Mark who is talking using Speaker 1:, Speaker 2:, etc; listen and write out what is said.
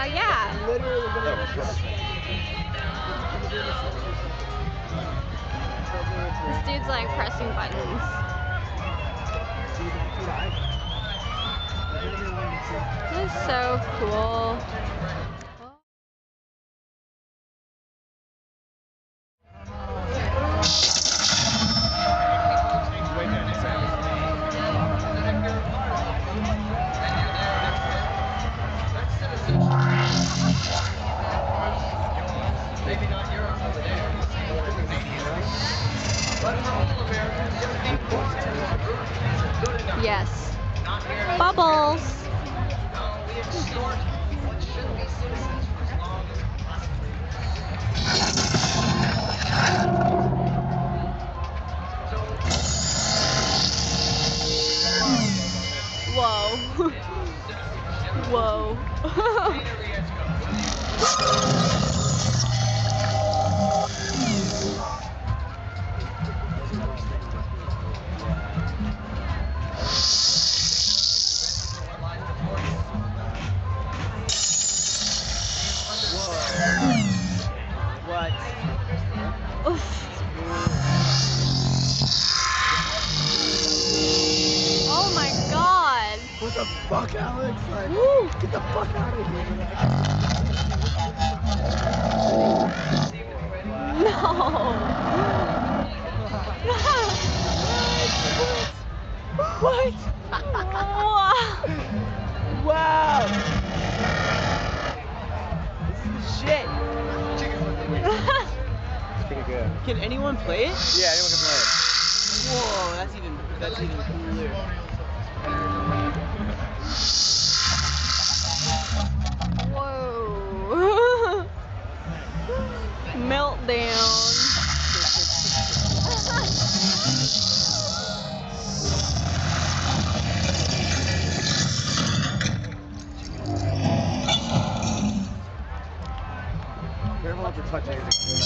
Speaker 1: Yeah.
Speaker 2: Literally gonna
Speaker 1: This dude's like pressing buttons. This is so cool. Yes. Bubbles. Whoa. Whoa.
Speaker 2: What?
Speaker 1: Oh my god.
Speaker 2: What the fuck, Alex? Like,
Speaker 1: Woo.
Speaker 2: get the fuck out of here.
Speaker 1: No.
Speaker 2: What?
Speaker 1: Wow.
Speaker 2: Wow. This is shit. Pretty good. Can anyone play it? Yeah, anyone can play it. Whoa, that's even cooler.
Speaker 1: Whoa. Meltdown.
Speaker 2: Careful not to touch anything.